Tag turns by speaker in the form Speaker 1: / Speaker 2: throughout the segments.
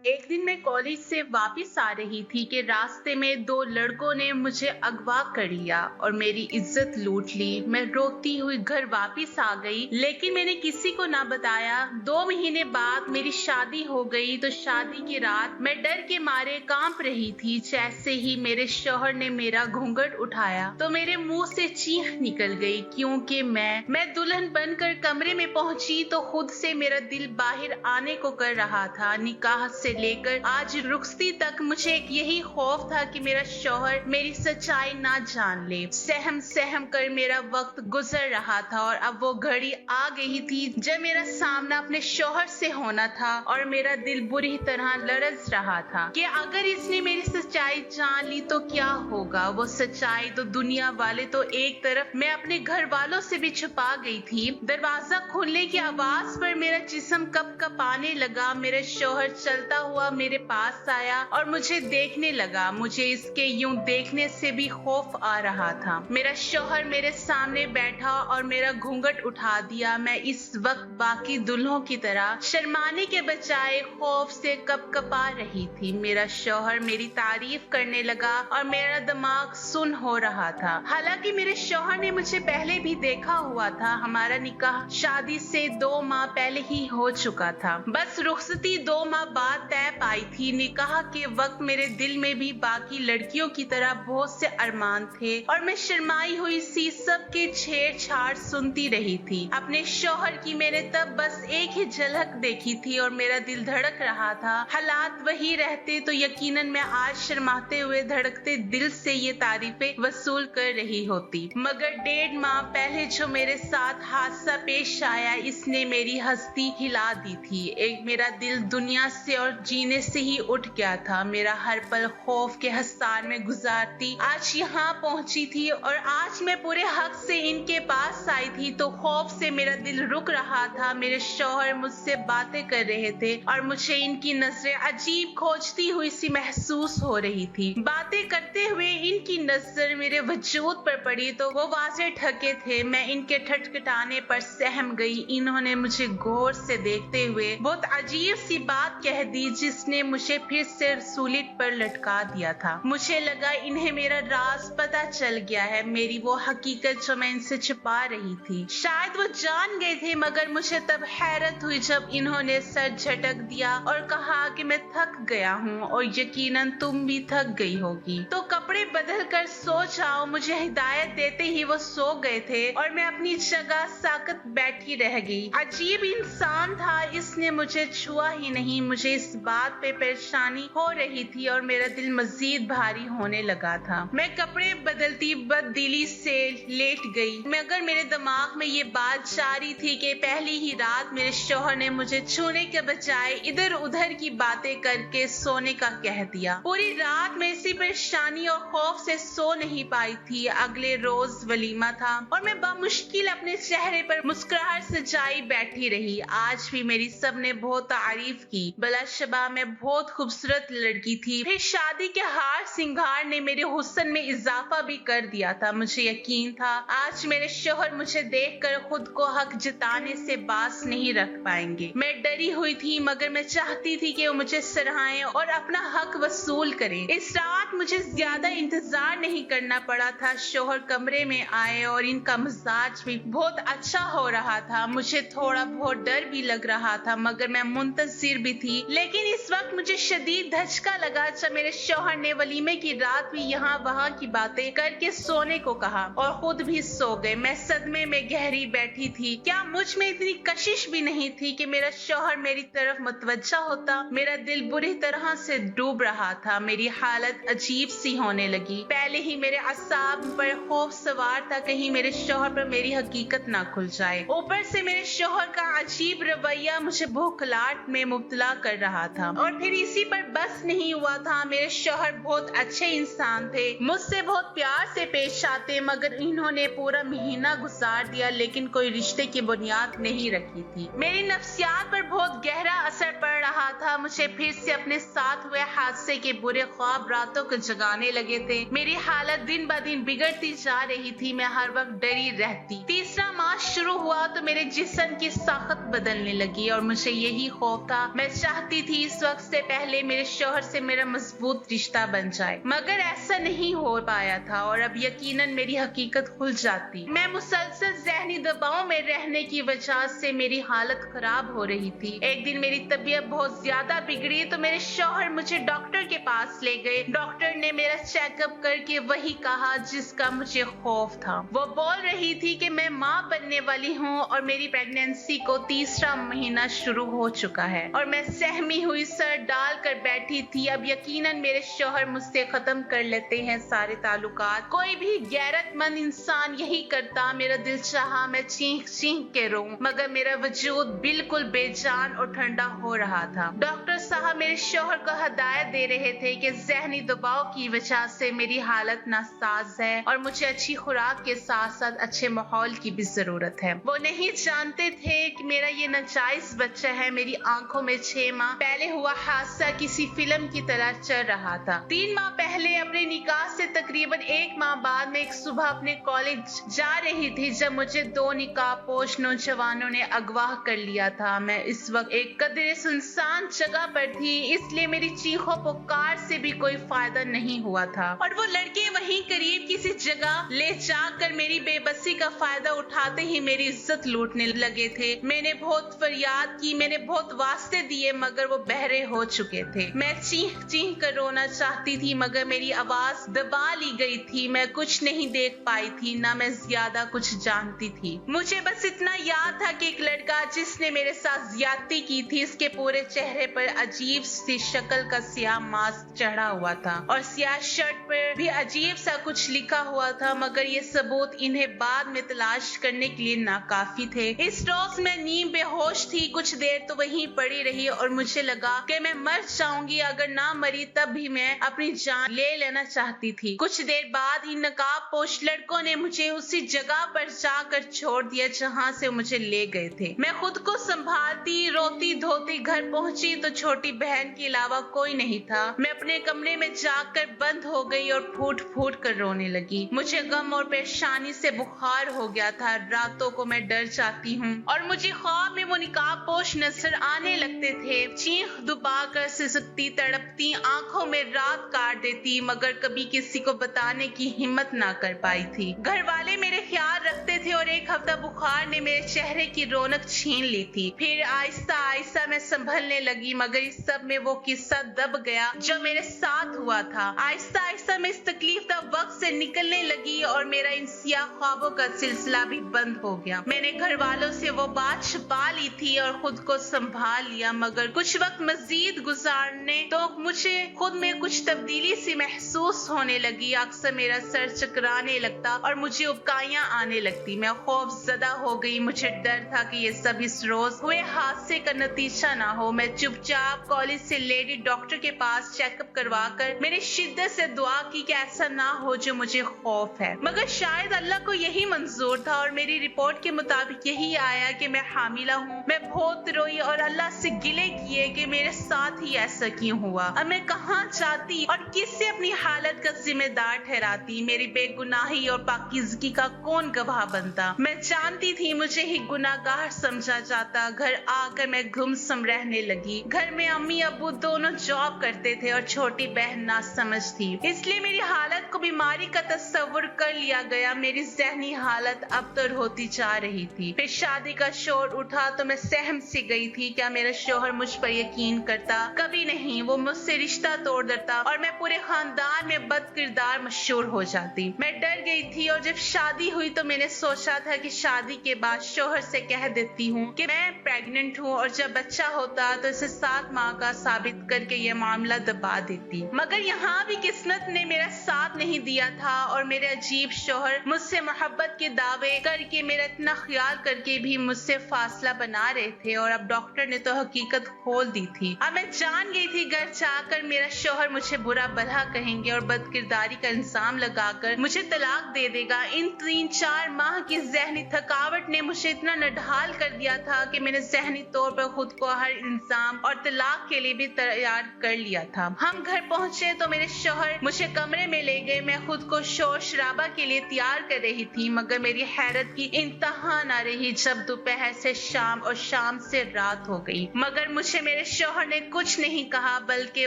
Speaker 1: एक दिन मैं कॉलेज से वापस आ रही थी कि रास्ते में दो लड़कों ने मुझे अगवा कर लिया और मेरी इज्जत लूट ली। मैं रोती हुई घर वापस आ गई, लेकिन मैंने किसी को ना बताया। 2 महीने बाद मेरी शादी हो गई। तो शादी की रात मैं डर के मारे कांप रही थी। जैसे ही मेरे शौहर ने मेरा घूंघट उठाया तो मेरे मुंह से चीख निकल गई, क्योंकि मैं दुल्हन बनकर कमरे में पहुंची तो खुद से मेरा दिल बाहर आने को कर रहा था। निकाह से लेकर आज रुखसती तक मुझे एक यही खौफ था कि मेरा शौहर मेरी सच्चाई ना जान ले। सहम सहम कर मेरा वक्त गुजर रहा था और अब वो घड़ी आ गई थी जब मेरा सामना अपने शौहर से होना था और मेरा दिल बुरी तरह लरज रहा था कि अगर इसने मेरी सच्चाई जान ली तो क्या होगा। वो सच्चाई तो दुनिया वाले तो एक तरफ, मैं अपने घर वालों से भी छुपा गई थी। दरवाजा खुलने की आवाज पर मेरा जिस्म कपकपाने लगा। मेरा शौहर चलता हुआ मेरे पास आया और मुझे देखने लगा। मुझे इसके यूं देखने से भी खौफ आ रहा था। मेरा शौहर मेरे सामने बैठा और मेरा घूंघट उठा दिया। मैं इस वक्त बाकी दुल्हों की तरह शर्माने के बजाय खौफ से कपकपा रही थी। मेरा शौहर मेरी तारीफ करने लगा और मेरा दिमाग सुन्न हो रहा था। हालांकि मेरे शौहर ने मुझे पहले भी देखा हुआ था। हमारा निकाह शादी से 2 माह पहले ही हो चुका था। बस रुखसती 2 माह बाद तय पाई थी। निकाह के वक्त मेरे दिल में भी बाकी लड़कियों की तरह बहुत से अरमान थे और मैं शर्माई हुई सी सबके छेड़छाड़ सुनती रही थी। अपने शौहर की मैंने तब बस एक ही झलक देखी थी और मेरा दिल धड़क रहा था। हालात वही रहते तो यकीनन मैं आज शर्माते हुए धड़कते दिल से ये तारीफें वसूल कर रही होती। मगर 1.5 माह पहले जो मेरे साथ हादसा पेश आया, इसने मेरी हस्ती हिला दी थी। एक मेरा दिल दुनिया से और जीने से ही उठ गया था। मेरा हर पल खौफ के हसार में गुजारती आज यहाँ पहुंची थी और आज मैं पूरे हक से इनके पास आई थी तो खौफ से मेरा दिल रुक रहा था। मेरे शौहर मुझसे बातें कर रहे थे और मुझे इनकी नजरें अजीब खोजती हुई सी महसूस हो रही थी। बातें करते हुए इनकी नजर मेरे वजूद पर पड़ी तो वो वाजे ठके थे। मैं इनके ठटखटाने पर सहम गई। इन्होंने मुझे गौर से देखते हुए बहुत अजीब सी बात कह दी जिसने मुझे फिर से रसूलियत पर लटका दिया था। मुझे लगा इन्हें मेरा राज पता चल गया है, मेरी वो हकीकत जो मैं इनसे छुपा रही थी। शायद वो जान गए थे, मगर मुझे तब हैरत हुई जब इन्होंने सर झटक दिया और कहा कि मैं थक गया हूँ और यकीनन तुम भी थक गई होगी, तो कपड़े बदल कर सो जाओ। मुझे हिदायत देते ही वो सो गए थे और मैं अपनी जगह साकत बैठी रह गई। अजीब इंसान था, इसने मुझे छुआ ही नहीं। मुझे इस बात पे परेशानी हो रही थी और मेरा दिल मजीद भारी होने लगा था। मैं कपड़े बदलती बददिली से लेट गई, मगर मेरे दिमाग में ये बात जारी थी कि पहली ही रात मेरे शौहर ने मुझे छूने के बजाय इधर उधर की बातें करके सोने का कह दिया। पूरी रात मैं इसी परेशानी और खौफ से सो नहीं पाई थी। अगले रोज वलीमा था और मैं बमुश्किल अपने चेहरे पर मुस्कुराहट सजाई बैठी रही। आज भी मेरी सबने बहुत तारीफ की। बलाशबा मैं बहुत खूबसूरत लड़की थी। फिर शादी के हार सिंगार ने मेरे हुस्न में इजाफा भी कर दिया था। मुझे यकीन था आज मेरे शौहर मुझे देखकर खुद को हक जताने से बास नहीं रख पाएंगे। मैं डरी हुई थी, मगर मैं चाहती थी कि वो मुझे सराहें और अपना हक वसूल करें। इस रात मुझे ज्यादा इंतजार नहीं करना पड़ा था। शौहर कमरे में आए और इनका मिजाज भी बहुत अच्छा हो रहा था। मुझे थोड़ा बहुत डर भी लग रहा था, मगर मैं मुंतजिर भी थी। लेकिन इस वक्त मुझे शदीद धचका लगा जब मेरे शौहर ने वलीमे की रात भी यहाँ वहाँ की बातें करके सोने को कहा और खुद भी सो गए। मैं सदमे में गहरी बैठी थी। क्या मुझ में इतनी कशिश भी नहीं थी कि मेरा शौहर मेरी तरफ मुतवज्जा होता? मेरा दिल बुरी तरह से डूब रहा था। मेरी हालत अजीब सी होने लगी। पहले ही मेरे असाब पर खौफ सवार था, कहीं मेरे शौहर पर मेरी हकीकत ना खुल जाए। ऊपर से मेरे शौहर का अजीब रवैया मुझे भूखलाहट में मुब्तला कर रहा था। और फिर इसी पर बस नहीं हुआ था। मेरे शौहर बहुत अच्छे इंसान थे, मुझसे बहुत प्यार से पेश आते, मगर इन्होंने पूरा महीना गुजार दिया लेकिन कोई रिश्ते की बुनियाद नहीं रखी थी। मेरी नफ्सियात पर बहुत गहरा असर पड़ रहा था। मुझे फिर से अपने साथ हुए हादसे के बुरे ख्वाब रातों को जगाने लगे थे। मेरी हालत दिन ब दिन बिगड़ती जा रही थी। मैं हर वक्त डरी रहती। तीसरा माह शुरू हुआ तो मेरे जिस्म की साखत बदलने लगी और मुझे यही खौफ था। मैं चाहती थी इस वक्त से पहले पहले मेरे शौहर से मेरा मजबूत रिश्ता बन जाए, मगर ऐसा नहीं हो पाया था और अब यकीनन मेरी हकीकत खुल जाती। मैं मुसलसल ज़हनी दबाव में रहने की वजह से मेरी हालत खराब हो रही थी। एक दिन मेरी तबीयत बहुत ज्यादा बिगड़ी तो मेरे शौहर मुझे डॉक्टर के पास ले गए। डॉक्टर ने मेरा चेकअप करके वही कहा जिसका मुझे खौफ था। वो बोल रही थी कि मैं माँ बनने वाली हूँ और मेरी प्रेगनेंसी को तीसरा महीना शुरू हो चुका है और मैं सहमी हुई सर डाल कर बैठी थी। अब यकीनन मेरे शौहर मुझसे खत्म कर लेते हैं सारे ताल्लुकात। कोई भी गैरतमंद इंसान यही करता। मेरा दिल चाहा मैं चीख चीख के रोऊं, मगर मेरा वजूद बिल्कुल बेजान और ठंडा हो रहा था। डॉक्टर साहब मेरे शौहर को हदायत दे रहे थे कि ज़हनी दबाव की वजह से मेरी हालत नासाज है और मुझे अच्छी खुराक के साथ साथ अच्छे माहौल की भी जरूरत है। वो नहीं जानते थे कि मेरा ये नाजायज बच्चा है। मेरी आंखों में 6 माह पहले हुआ हादसा किसी फिल्म की तरह चल रहा था। 3 माह पहले अपने निकाह से तकरीबन 1 माह बाद में एक सुबह अपने कॉलेज जा रही थी जब मुझे 2 निकाहपोश नौजवानों ने अगवा कर लिया था। मैं इस वक्त एक कदरे सुनसान जगह पर थी, इसलिए मेरी चीखों पुकार से भी कोई फायदा नहीं हुआ था और वो लड़के वहीं करीब किसी जगह ले जाकर मेरी बेबसी का फायदा उठाते ही मेरी इज्जत लूटने लगे थे। मैंने बहुत फरियाद की, मैंने बहुत वास्ते दिए, मगर वो बहरे हो चुके थे। मैं चीख चीख कर रोना चाहती थी मगर मेरी आवाज दबा ली गई थी। मैं कुछ नहीं देख पाई थी, ना मैं ज्यादा कुछ जानती थी। मुझे बस इतना याद था कि एक लड़का जिसने मेरे साथ ज्यादती की थी, इसके पूरे चेहरे पर अजीब सी शक्ल का सियाह मास्क चढ़ा हुआ था और सियाह शर्ट पर भी अजीब सा कुछ लिखा हुआ था, मगर ये सबूत इन्हें बाद में तलाश करने के लिए नाकाफी थे। इस रोज मैं नींद बेहोश थी। कुछ देर तो वहीं पड़ी रही और मुझे लगा कि मैं मर जाऊंगी। अगर ना मरी तब भी मैं अपनी जान ले लेना चाहती थी। कुछ देर बाद ही नकाबपोश लड़कों ने मुझे उसी जगह पर जाकर छोड़ दिया जहाँ से मुझे ले गए थे। मैं खुद को संभालती रोती धोती घर पहुंची तो छोटी बहन के अलावा कोई नहीं था। मैं अपने कमरे में जाकर बंद हो गई और फूट फूट कर रोने लगी। मुझे गम और परेशानी से बुखार हो गया था। रातों को मैं डर जाती हूँ और मुझे ख्वाब में वो निकाबपोश नजर आने लगते थे। चीख दुबा कर सिसकती तड़पती आंखों में रात काट देती, मगर कभी किसी को बताने की हिम्मत ना कर पाई थी। घर वाले मेरे ख्याल रखते थे और एक हफ्ता बुखार ने मेरे चेहरे की रौनक छीन ली थी। फिर आहिस्ता आहिस्ता मैं संभलने लगी, मगर इस सब में वो किस्सा दब गया जो मेरे साथ हुआ था। आहिस्ता आहिस्ता मैं इस तकलीफ का वक्त से निकलने लगी और मेरा इन सियाह ख्वाबों का सिलसिला भी बंद हो गया। मैंने घर वालों से वो बात छुपा ली थी और खुद को संभाल लिया, मगर कुछ वक्त मजीद गुजारने तो मुझे खुद में कुछ तब्दीली सी महसूस होने लगी। अक्सर मेरा सर चकराने लगता और मुझे उबकाइयां आने लगती। मैं खौफजदा हो गई। मुझे डर था कि ये सब इस रोज हुए हादसे का नतीजा ना हो। मैं चुपचाप कॉलेज से लेडी डॉक्टर के पास चेकअप करवा कर मैंने शिद्दत से दुआ की कि ऐसा ना हो जो मुझे खौफ है, मगर शायद अल्लाह को यही मंजूर था और मेरी रिपोर्ट के मुताबिक यही आया कि मैं हामिला हूँ। मैं बहुत रोई और अल्लाह से गिले किए कि मेरे साथ ही ऐसा क्यों हुआ। अब मैं कहाँ जाती और किससे अपनी हालत का जिम्मेदार ठहराती। मेरी बेगुनाही और पाकीज़गी का कौन गवाह बनता। मैं जानती थी मुझे ही गुनाहगार समझा जाता। घर आकर मैं गुमसुम रहने लगी। घर में अम्मी अब्बू दोनों जॉब करते थे और छोटी बहन नासमझ थी, इसलिए मेरी हालत को बीमारी का तस्वुर कर लिया गया। मेरी ज़हनी हालत अबतर होती जा रही थी। फिर शादी का शोर उठा तो मैं सहम सी गई थी। क्या मेरा शौहर मुझ पर यकीन करता? कभी नहीं। वो मुझसे रिश्ता तोड़ देता और मैं पूरे खानदान में बदकिरदार मशहूर हो जाती। मैं डर गई थी और जब शादी हुई तो मैंने सोचा था कि शादी के बाद शौहर से कह देती हूँ कि मैं प्रेग्नेंट हूँ और जब बच्चा होता तो इसे 7 माह का साबित करके ये मामला दबा देती, मगर यहाँ भी किस्मत ने मेरा साथ नहीं दिया था और मेरे अजीब शौहर मुझसे मोहब्बत के दावे करके मेरा इतना ख्याल करके भी मुझसे फासला बना रहे थे और अब डॉक्टर ने तो हकीकत खोल दी थी। अब मैं जान गई थी घर जाकर मेरा शौहर मुझे बुरा भला कहेंगे और बदकिरदारी का इल्जाम लगाकर मुझे तलाक दे देगा। इन 3-4 माह की ज़हनी थकावट ने मुझे इतना नढाल कर दिया था कि मैंने ज़हनी तौर पर खुद को हर इल्जाम और तलाक के लिए भी तैयार कर लिया था। हम घर पहुंचे तो मेरे शौहर मुझे कमरे में ले गए। मैं खुद को शोर शराबा के लिए तैयार कर रही थी, मगर मेरी हैरत की इंतहा न रही जब दोपहर से शाम और शाम से रात हो गई, मगर मुझे मेरे शौहर ने कुछ कुछ नहीं कहा, बल्कि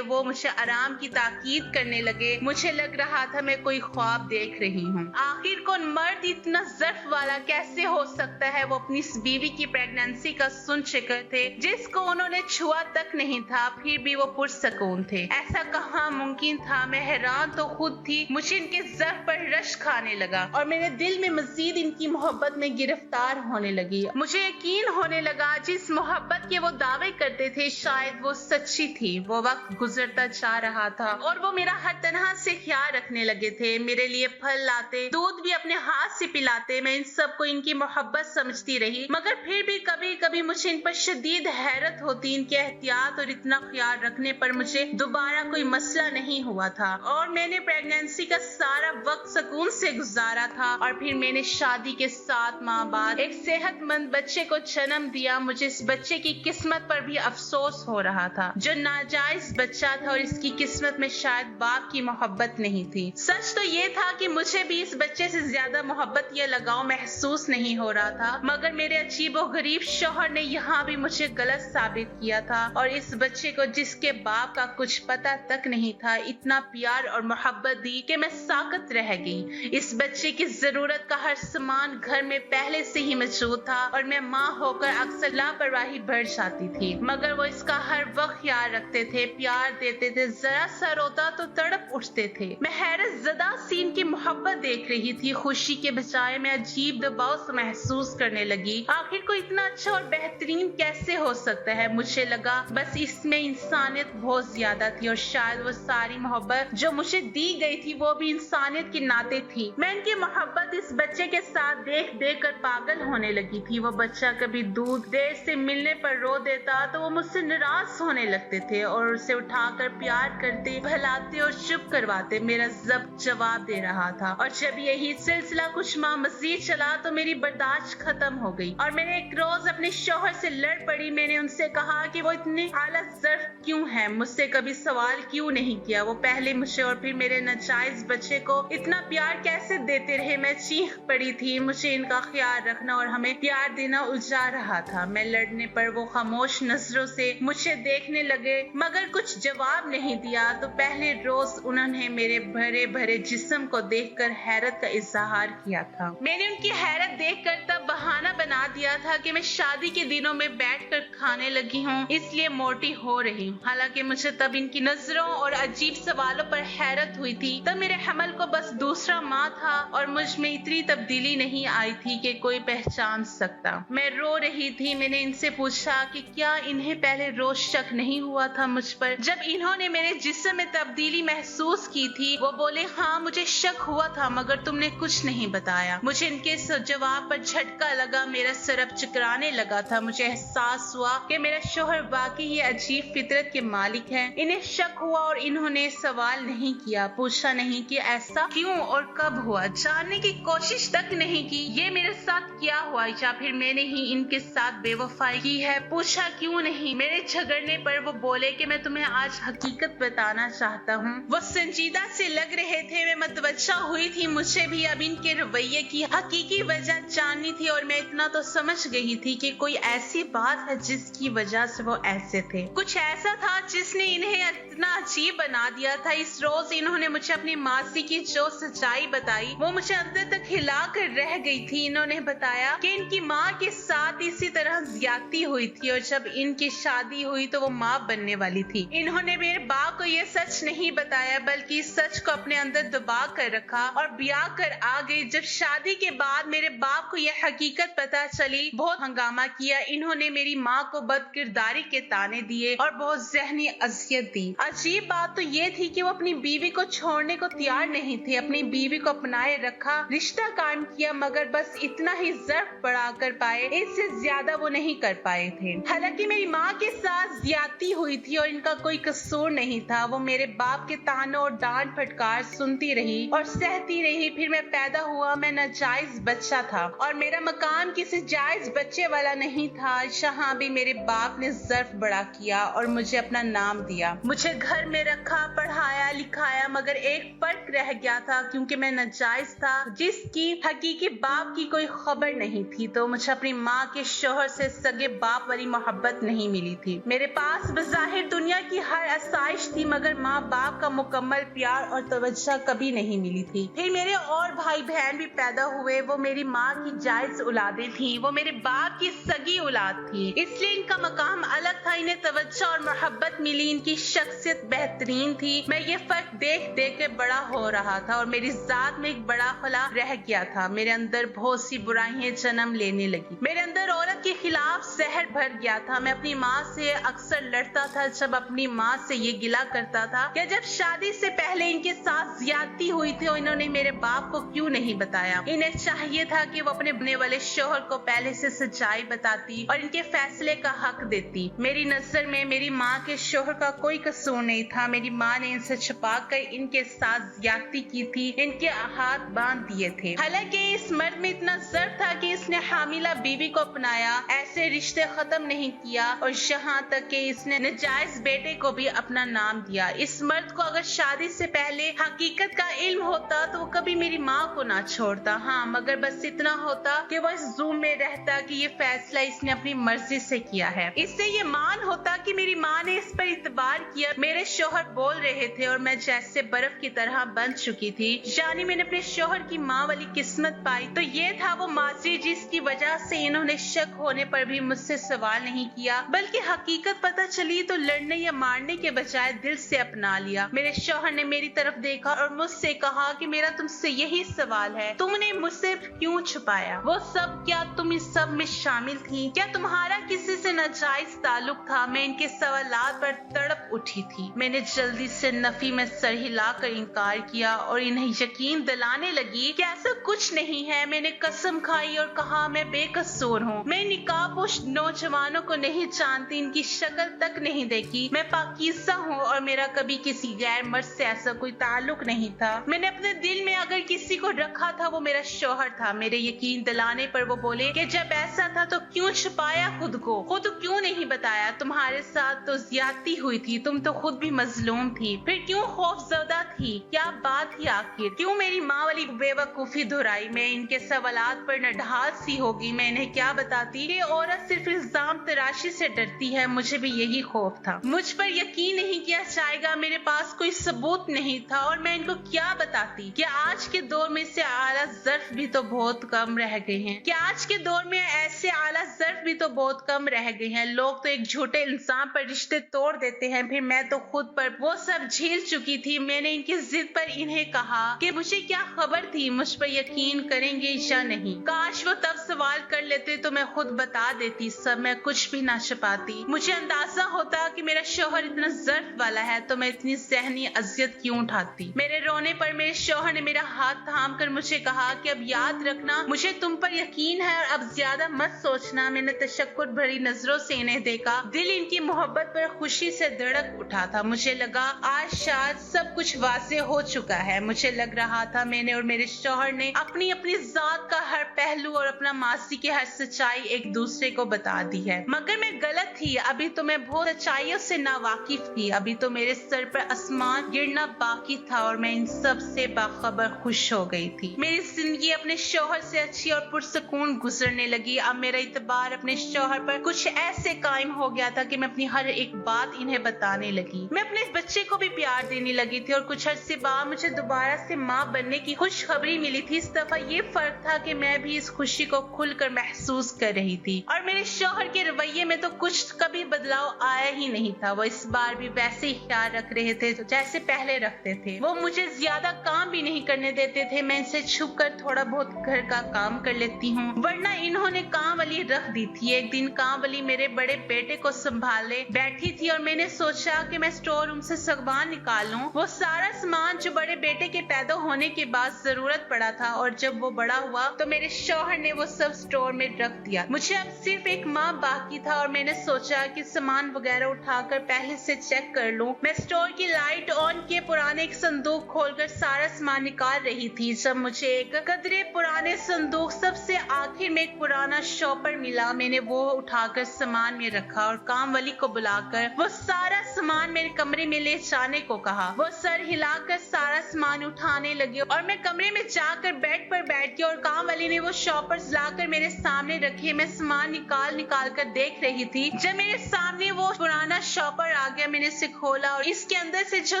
Speaker 1: वो मुझे आराम की ताकीद करने लगे। मुझे लग रहा था मैं कोई ख्वाब देख रही हूँ। आखिर कौन मर्द इतना ज़र्फ वाला कैसे हो सकता है? वो अपनी बीवी की प्रेगनेंसी का सुन चुके थे, जिसको उन्होंने छुआ तक नहीं था, फिर भी वो पुरसकून थे। ऐसा कहाँ मुमकिन था? मैं हैरान तो खुद थी। मुझे इनके ज़र्फ पर रश खाने लगा और मेरे दिल में मजीद इनकी मोहब्बत में गिरफ्तार होने लगी। मुझे यकीन होने लगा जिस मोहब्बत के वो दावे करते थे शायद वो सच्ची थी। वो वक्त गुजरता जा रहा था और वो मेरा हर तरह से ख्याल रखने लगे थे। मेरे लिए फल लाते, दूध भी अपने हाथ से पिलाते। मैं इन सबको इनकी मोहब्बत समझती रही, मगर फिर भी कभी कभी मुझे इन पर शदीद हैरत होती। इनके एहतियात और इतना ख्याल रखने पर मुझे दोबारा कोई मसला नहीं हुआ था और मैंने प्रेगनेंसी का सारा वक्त सुकून से गुजारा था। और फिर मैंने शादी के 7 माह बाद एक सेहतमंद बच्चे को जन्म दिया। मुझे इस बच्चे की किस्मत पर भी अफसोस हो रहा था, जो नाजायज बच्चा था और इसकी किस्मत में शायद बाप की मोहब्बत नहीं थी। सच तो ये था कि मुझे भी इस बच्चे से ज्यादा मोहब्बत या लगाव महसूस नहीं हो रहा था, मगर मेरे अजीबोगरीब शौहर ने यहाँ भी मुझे गलत साबित किया था और इस बच्चे को, जिसके बाप का कुछ पता तक नहीं था, इतना प्यार और मोहब्बत दी कि मैं साकत रह गई। इस बच्चे की जरूरत का हर सामान घर में पहले से ही मौजूद था और मैं माँ होकर अक्सर लापरवाही बढ़ जाती थी, मगर वो इसका हर वक्त ख्याल रखते थे, प्यार देते थे। जरा सा रोता तो तड़प उठते थे। मैं हैरत ज़दा सी इनकी मोहब्बत देख रही थी। खुशी के बजाय मैं अजीब दबाव से महसूस करने लगी। आखिर को इतना अच्छा और बेहतरीन कैसे हो सकता है? मुझे लगा बस इसमें इंसानियत बहुत ज्यादा थी और शायद वो सारी मोहब्बत जो मुझे दी गई थी वो भी इंसानियत के नाते थी। मैं इनकी मोहब्बत इस बच्चे के साथ देख देख कर पागल होने लगी थी। वो बच्चा कभी दूध देर से मिलने पर रो देता तो वो मुझसे निराश होने लगते थे और उसे उठाकर प्यार करते, बहलाते और चुप करवाते। मेरा जब्त जवाब दे रहा था और जब यही सिलसिला कुछ माह मजीद चला तो मेरी बर्दाश्त खत्म हो गई और मैंने एक रोज अपने शौहर से लड़ पड़ी। मैंने उनसे कहा कि वो इतने हालत ज़र्फ क्यों है, मुझसे कभी सवाल क्यों नहीं किया। वो पहले मुझे और फिर मेरे नाजायज बच्चे को इतना प्यार कैसे देते रहे। मैं चीख पड़ी थी। मुझे इनका ख्याल रखना और हमें प्यार देना उलझा रहा था। मैं लड़ने पर वो खामोश नजरों से मुझे देखने लगे, मगर कुछ जवाब नहीं दिया। तो पहले रोज उन्होंने मेरे भरे भरे जिस्म को देखकर हैरत का इजहार किया था। मैंने उनकी हैरत देखकर तब बहाना बना दिया था कि मैं शादी के दिनों में बैठकर खाने लगी हूँ, इसलिए मोटी हो रही हूँ। हालांकि मुझे तब इनकी नजरों और अजीब सवालों पर हैरत हुई थी। तब मेरे हमल को बस दूसरा माह था और मुझ में इतनी तब्दीली नहीं आई थी कि कोई पहचान सकता। मैं रो रही थी। मैंने इनसे पूछा कि क्या इन्हें पहले रोज शक नहीं हुआ था मुझ पर जब इन्होंने मेरे जिस्म में तब्दीली महसूस की थी? वो बोले, हाँ मुझे शक हुआ था, मगर तुमने कुछ नहीं बताया। मुझे इनके जवाब पर झटका लगा। मेरा सर अब चकराने लगा था। मुझे एहसास हुआ कि मेरा शौहर वाकई ये अजीब फितरत के मालिक है। इन्हें शक हुआ और इन्होंने सवाल नहीं किया, पूछा नहीं कि ऐसा क्यों और कब हुआ, जानने की कोशिश तक नहीं की ये मेरे साथ क्या हुआ या फिर मैंने ही इनके साथ बेवफाई की है। पूछा क्यों नहीं। मेरे झगड़ने पर वो बोले कि मैं तुम्हें आज हकीकत बताना चाहता हूँ। वो संजीदा से लग रहे थे। मैं मतवज्जा हुई थी। मुझे भी अब इनके रवैये की हकीकी वजह जाननी थी और मैं इतना तो समझ गई थी कि कोई ऐसी बात है जिसकी वजह से वो ऐसे थे। कुछ ऐसा था जिसने इन्हें इतना अजीब बना दिया था। इस रोज इन्होंने मुझे अपनी मासी की जो सच्चाई बताई वो मुझे अंदर तक हिला कर रह गई थी। इन्होंने बताया कि इनकी माँ के साथ इसी तरह ज्यादती हुई थी और जब इनकी शादी हुई तो वो माँ बनने वाली थी। इन्होंने मेरे बाप को ये सच नहीं बताया, बल्कि इस सच को अपने अंदर दबा कर रखा और ब्याह कर आ गई। जब शादी के बाद मेरे बाप को यह हकीकत पता चली, बहुत हंगामा किया। इन्होंने मेरी माँ को बदकिरदारी के ताने दिए और बहुत जहनी अजियत दी। अजीब बात तो ये थी कि वो अपनी बीवी को छोड़ने को तैयार नहीं थे। अपनी बीवी को अपनाए रखा, रिश्ता कायम किया, मगर बस इतना ही ज़र्फ बढ़ा कर पाए, इससे ज्यादा वो नहीं कर पाए थे। हालांकि मेरी माँ के साथ ज्यादती हुई थी और इनका कोई कसूर नहीं था। वो मेरे बाप के तानों और डांट फटकार सुनती रही और सहती रही। फिर मैं पैदा हुआ। मैं नाजायज बच्चा था और मेरा मकाम किसी जायज बच्चे वाला नहीं था। यहाँ भी मेरे बाप ने ज़र्फ बड़ा किया और मुझे अपना नाम दिया। मुझे घर में रखा, पढ़ाया लिखाया, मगर एक फर्क रह गया था क्योंकि मैं नाजायज था जिसकी हकीकी बाप की कोई खबर नहीं थी, तो मुझे अपनी माँ के शोहर से सगे बाप वाली मोहब्बत नहीं मिली थी। मेरे पास बज़ाहिर दुनिया की हर आसाइश थी मगर माँ बाप का मुकम्मल प्यार और तवज्जो कभी नहीं मिली थी। फिर मेरे और भाई बहन भी पैदा हुए। वो मेरी माँ की जायज औलादें थी, वो मेरे बाप की सगी औलाद थी, इसलिए इनका मकाम अलग था। इन्हें तवज्जो और मोहब्बत मिली, इनकी शख्सियत बेहतरीन थी। मैं ये फर्क देख देख के बड़ा हो रहा था और मेरी जात में एक बड़ा खला रह गया था। मेरे अंदर बहुत सी बुराइयां जन्म लेने लगी। मेरे अंदर औरत के खिलाफ जहर भर गया था। मैं अपनी माँ से अक्सर लड़ता था, जब अपनी माँ से ये गिला करता था कि जब शादी से पहले इनके साथ ज्यादती हुई थी और इन्होंने मेरे बाप को क्यों नहीं बताया। इन्हें चाहिए था कि वो अपने बनने वाले शोहर को पहले से सच्चाई बताती और इनके फैसले का हक देती। मेरी नजर में मेरी माँ के शोहर का कोई कसूर नहीं था। मेरी माँ ने इनसे छुपाकर इनके साथ ज्यादती की थी, इनके हाथ बांध दिए थे। हालांकि इस मर्द में इतना ज़र्फ था कि इसने हामिला बीवी को अपनाया, ऐसे रिश्ते खत्म नहीं किया और यहाँ तक कि इसने नाजायज बेटे को भी अपना नाम दिया। इस मर्द को अगर शादी से पहले हकीकत का इल्म होता तो वो कभी मेरी माँ को ना छोड़ता। हाँ, मगर बस इतना होता कि वो इस ज़ूम में रहता कि ये फैसला इसने अपनी मर्जी से किया है। इससे ये मान होता कि मेरी माँ ने इस पर इतबार किया। मेरे शोहर बोल रहे थे और मैं जैसे बर्फ की तरह बन चुकी थी, यानी मैंने अपने शोहर की माँ वाली किस्मत पाई। तो ये था वो माजी जिसकी वजह से इन्होंने शक होने पर भी मुझसे सवाल नहीं किया, बल्कि हकीकत पता चली तो लड़ने या मारने के बजाय दिल से अपना लिया। मेरे शोहर ने मेरी तरफ देखा और मुझसे कहा कि मेरा तुमसे यही सवाल है, तुमने मुझसे क्यों छुपाया? वो सब क्या तुम इस सब में शामिल थी? क्या तुम्हारा किसी से नाजायज ताल्लुक था? मैं इनके सवालात पर तड़प उठी थी। मैंने जल्दी से नफी में सर हिलाकर इनकार किया और इन्हें यकीन दिलाने लगी कि ऐसा कुछ नहीं है। मैंने कसम खाई और कहा मैं बेकसूर हूँ। मैं निकाबपोश नौजवानों को नहीं जानती, इनकी शक्ल तक नहीं देखी। मैं पाकीज़ा हूँ और मेरा कभी किसी गैर मर्द से ऐसा कोई ताल्लुक नहीं था। मैंने अपने दिल में अगर किसी को रखा था वो मेरा शोहर था। मेरे यकीन दिलाने पर वो बोले कि जब ऐसा था तो क्यों छुपाया खुद को? खुद क्यों नहीं बताया? तुम्हारे साथ तो ज्यादती हुई थी, तुम तो खुद भी मजलूम थी, फिर क्यों खौफजदा थी? क्या बात थी आखिर? क्यों मेरी माँ वाली बेवकूफी दोहराई? मैं इनके सवालात पर नढाल सी होगी। मैं इन्हें क्या बताती कि औरत सिर्फ इल्जाम तराशी से डरती है। मुझे भी यही खौफ था। मुझ पर यकीन नहीं किया जाएगा, मेरे पास कोई सबूत नहीं था और मैं इनको क्या बताती कि आज के दौर में से आला ज़र्फ भी तो बहुत कम रह गए हैं, कि आज के दौर में ऐसे आला ज़र्फ भी तो बहुत कम रह गए हैं। लोग तो एक झूठे इल्जाम पर रिश्ते तोड़ देते हैं। फिर मैं तो खुद पर वो सब झेल चुकी थी। मैंने इनकी जिद पर इन्हें कहा कि मुझे क्या खबर थी मुझ पर यकीन करेंगे या नहीं। काश वो तब सवाल कर लेते तो मैं खुद बता देती सब, मैं कुछ भी ना छुपाती। मुझे अंदाजा होता कि मेरा शोहर इतना ज़र्फ वाला है तो मैं इतनी ज़हनी अजियत क्यों उठाती। मेरे रोने पर मेरे शोहर ने मेरा हाथ थाम कर मुझे कहा कि अब याद रखना, मुझे तुम पर यकीन है और अब ज्यादा मत सोचना। मैंने तशक्कुर भरी नजरों से इन्हें देखा। दिल इनकी मोहब्बत पर खुशी से धड़क उठा था। मुझे लगा आज शायद सब कुछ वाज़ेह हो चुका है। मुझे लग रहा था मैंने और मेरे शोहर ने अपनी अपनी जात का हर पहलू और अपना मासी की हर सच्चाई एक दूसरे को बता दी है, मगर मैं गलत थी। अभी तो मैं बहुत सच्चाइयों से नावाकिफ थी। अभी तो मेरे सर पर आसमान गिरना बाकी था और मैं इन सब से बाखबर खुश हो गई थी। मेरी जिंदगी अपने शोहर से अच्छी और पुरसकून गुजरने लगी। अब मेरा इतबार अपने शोहर पर कुछ ऐसे कायम हो गया था कि मैं अपनी हर एक बात इन्हें बताने लगी। मैं अपने बच्चे को भी प्यार देने लगी थी और कुछ अर्से बाद मुझे दोबारा से माँ बनने की खुशखबरी मिली थी। इस दफा ये फर्क था कि मैं भी इस खुशी को खुलकर महसूस कर रही थी और मेरे शोहर के रवैये में तो कुछ कभी बदलाव आया ही नहीं था। वो इस बार भी वैसे ही ख्याल रख रहे थे जैसे पहले रखते थे। वो मुझे ज्यादा काम भी नहीं करने देते थे। मैं इनसे छुप कर थोड़ा बहुत घर का काम कर लेती हूँ, वरना इन्होंने काम वाली रख दी थी। एक दिन काम वाली मेरे बड़े बेटे को संभाले बैठी थी और मैंने सोचा कि मैं स्टोर रूम से सामान निकाल लूं। वो सारा सामान जो बड़े बेटे के पैदा होने के बाद जरूरत पड़ा था और जब वो बड़ा हुआ तो मेरे शौहर ने वो सब स्टोर में रख दिया। मुझे अब सिर्फ एक माह बाकी था और मैंने सोचा कि सामान वगैरह उठाकर पहले से चेक कर लूं। मैं स्टोर की लाइट ऑन किए पुराने एक संदूक खोलकर सारा सामान निकाल रही थी जब मुझे एक कदरे पुराने संदूक सबसे आखिर में एक पुराना शॉपर मिला। मैंने वो उठाकर सामान में रखा और काम वाली को बुलाकर वो सारा सामान मेरे कमरे में ले जाने को कहा। वो सर हिलाकर सारा सामान उठाने लगी और मैं कमरे में जाकर बेड पर बैठ गई और काम वाली ने वो शॉपर्स लाकर मेरे सामने रखे। मैं सामान निकाल कर देख रही थी जब मेरे सामने वो पुराना शॉपर आ गया। मैंने इसे खोला और इसके अंदर से जो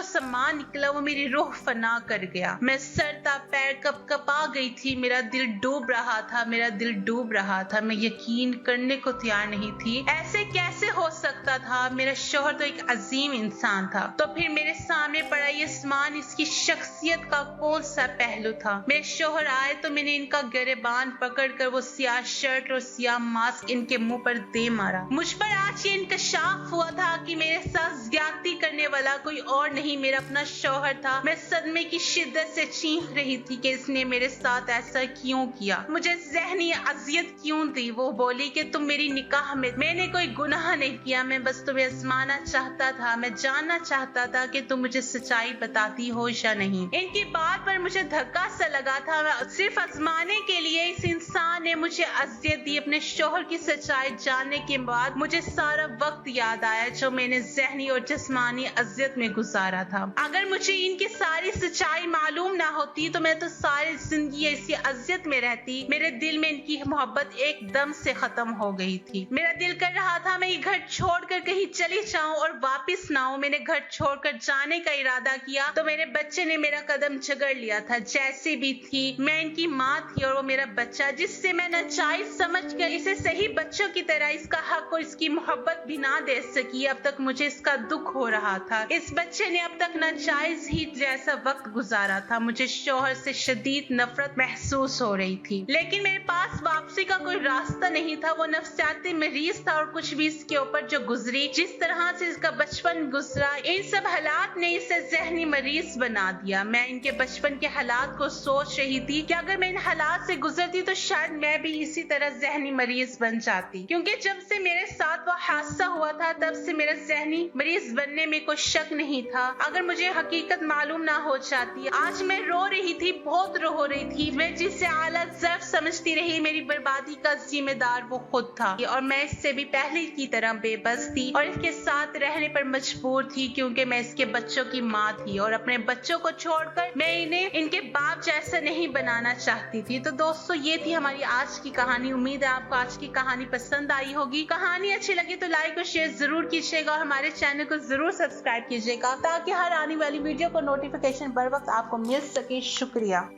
Speaker 1: सामान निकला वो मेरी रूह फना कर गया। मैं सर था पैर कपा गई थी। मेरा दिल डूब रहा था। मैं यकीन करने को तैयार नहीं थी। ऐसे कैसे हो सकता था? मेरा शौहर तो एक अजीम इंसान था। तो फिर मेरे सामने पड़ा ये सामान इसकी शख्सियत का कौन सा पहलू था? मेरे शौहर आए तो मैंने इनका गिरबान पकड़कर वो सियाह शर्ट और सियाह मास्क इनके मुंह पर दे मारा। मुझ पर आज ये इंकशाफ हुआ था कि मेरे साथ ज्यादती करने वाला कोई और नहीं मेरा अपना शौहर था। मैं सदमे की शिद्दत से चीख रही थी कि इसने मेरे साथ ऐसा क्यों किया, मुझे ज़हनी अजियत क्यों दी। वो बोली कि तुम मेरी निकाह में, मैंने कोई गुनाह नहीं किया, मैं बस तुम्हें आजमाना चाहता था। मैं जानना चाहता था कि तुम मुझे सच्चाई बताती हो या नहीं। इनकी बात पर मुझे धक्का सा लगा था। सिर्फ आजमाने के लिए इस इंसान ने मुझे अजियत दी। अपने शौहर की सच्चाई जानने के बाद मुझे सारा वक्त याद आया जो मैंने ज़हनी और जिस्मानी अजियत में गुजारा था। अगर मुझे इनकी सारी सच्चाई मालूम ना होती तो मैं तो सारी जिंदगी ऐसी अजियत में रहती। मेरे दिल में इनकी मोहब्बत एकदम से खत्म हो गई थी। मेरा दिल कर रहा था मैं ये घर छोड़कर कहीं चली जाऊं और वापस ना आऊं। मैंने घर छोड़कर जाने का इरादा किया तो मेरे बच्चे ने मेरा कदम झगड़ लिया था। जैसे भी थी मैं इनकी माँ थी और वो मेरा बच्चा जिससे मैं नाजायज समझकर इसे सही बच्चों की तरह इसका हक और इसकी मोहब्बत भी ना दे सकी। अब तक मुझे इसका दुख हो रहा था। इस बच्चे ने अब तक नाजायज ही जैसा वक्त गुजारा था। मुझे शौहर से शदीद नफरत महसूस हो रही थी लेकिन मेरे पास वापसी का कोई रास्ता नहीं था। वो नफ्सियाती मरीज था और कुछ भी इसके ऊपर जो गुजरी, जिस तरह से इसका बचपन गुजरा, इन सब हालात ने इसे ज़हनी मरीज बना दिया। मैं इनके बचपन के हालात को सोच रही थी कि अगर मैं इन हालात से गुजरती तो शायद मैं भी इसी तरह ज़हनी मरीज बन जाती, क्योंकि जब से मेरे साथ वो हादसा हुआ था तब से मेरा ज़हनी मरीज बनने में कोई शक नहीं था। अगर मुझे हकीकत मालूम ना हो जाती। आज मैं रो रही थी, बहुत रो रही थी। मैं जिसे आला ज़र्फ समझती रही, मेरी बर्बादी का जिम्मेदार वो खुद था और मैं इससे भी पहले की तरह बेबस थी और इसके साथ रहने पर मजबूर थी क्योंकि मैं इसके बच्चों की माँ थी और अपने बच्चों को छोड़कर मैं इन्हें इनके बाप जैसा नहीं बनाना चाहती थी। तो दोस्तों ये थी हमारी आज की कहानी। उम्मीद है आपको आज की कहानी पसंद आई होगी। कहानी अच्छी लगी तो लाइक और शेयर जरूर कीजिएगा और हमारे चैनल को जरूर सब्सक्राइब कीजिएगा ताकि हर आने वाली वीडियो को नोटिफिकेशन बर वक्त आपको मिल सके। शुक्रिया।